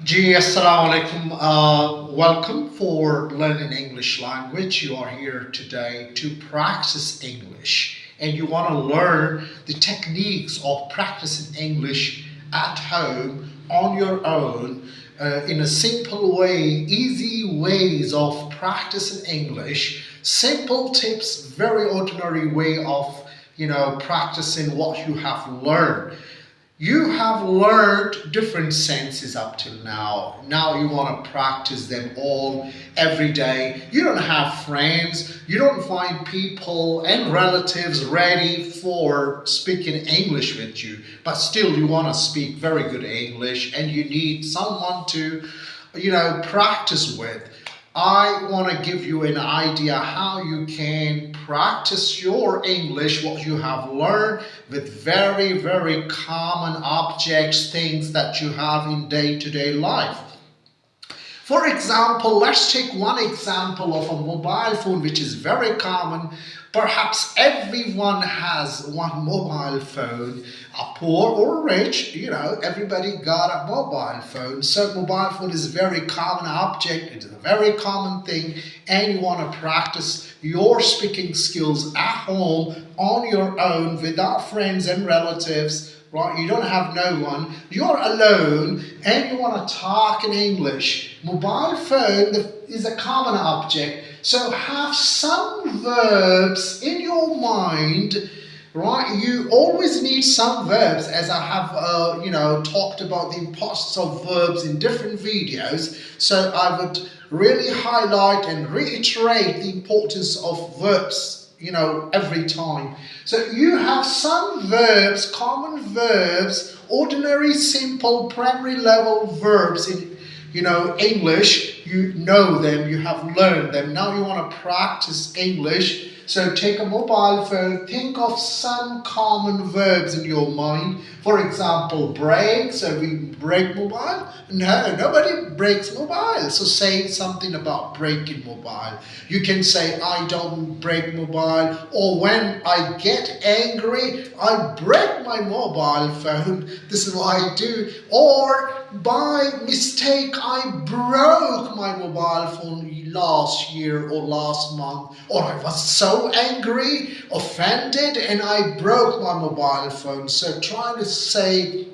Ji, Assalamu alaikum. Welcome for learning English language. You are here today to practice English and you want to learn the techniques of practicing English at home on your own in a simple way, easy ways of practicing English, simple tips, very ordinary way of practicing what you have learned. You have learned different senses up till now. Now you want to practice them all every day. You don't have friends. You don't find people and relatives ready for speaking English with you. But still you want to speak very good English and you need someone to, practice with. I want to give you an idea how you can practice your English, what you have learned with very, very common objects, things that you have in day-to-day life. For example, let's take one example of a mobile phone which is very common. Perhaps everyone has one mobile phone, poor or rich, everybody got a mobile phone. So mobile phone is a very common object, it is a very common thing, and you want to practice your speaking skills at home on your own without friends and relatives. Right, you don't have no one, you're alone and you want to talk in English. Mobile phone is a common object, so have some verbs in your mind, right? You always need some verbs, as I have talked about the importance of verbs in different videos. So I would really highlight and reiterate the importance of verbs every time. So you have some verbs, common verbs, ordinary, simple, primary level verbs in English. You know them, you have learned them. Now you want to practice English. So take a mobile phone, think of some common verbs in your mind. For example, break. So we break mobile? No, nobody breaks mobile. So say something about breaking mobile. You can say, I don't break mobile. Or when I get angry, I break my mobile phone. This is what I do. Or by mistake, I broke my mobile phone last year or last month. Or I was so angry, offended, and I broke my mobile phone. So try to say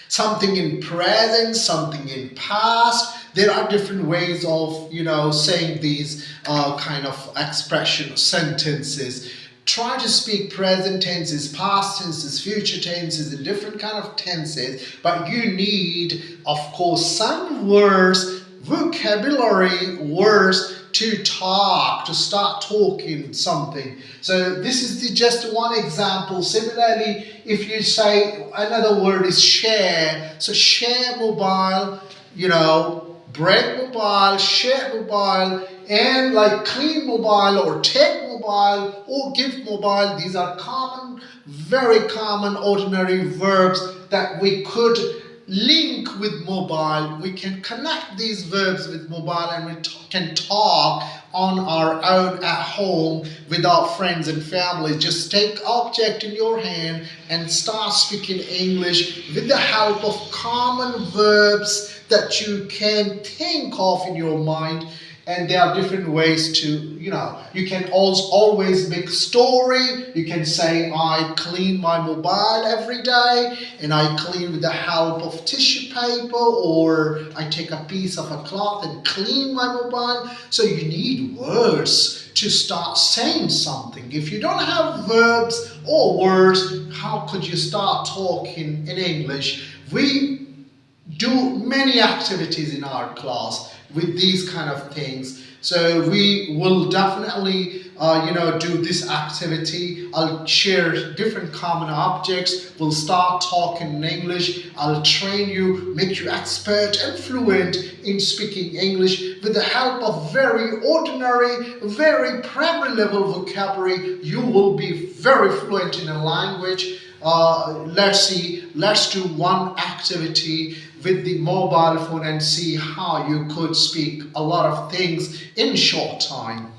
something in present, something in past. There are different ways of, saying these kind of expression sentences. Try to speak present tenses, past tenses, future tenses, and different kind of tenses. But you need, of course, some words, vocabulary words to talk, to start talking something. So this is just one example. Similarly, if you say another word is share, so share mobile, break mobile, share mobile, and like clean mobile or take mobile or give mobile. These are common, very common ordinary verbs that we could link with mobile. We can connect these verbs with mobile and we can talk on our own at home without friends and family. Just take object in your hand and start speaking English with the help of common verbs that you can think of in your mind. And there are different ways to, you can always make a story. You can say, I clean my mobile every day and I clean with the help of tissue paper, or I take a piece of a cloth and clean my mobile. So you need words to start saying something. If you don't have verbs or words, how could you start talking in English? We do many activities in our class with these kind of things. So we will definitely do this activity. I'll share different common objects. We'll start talking in English. I'll train you, make you expert and fluent in speaking English with the help of very ordinary, very primary level vocabulary. You will be very fluent in a language. Let's do one activity with the mobile phone and see how you could speak a lot of things in short time.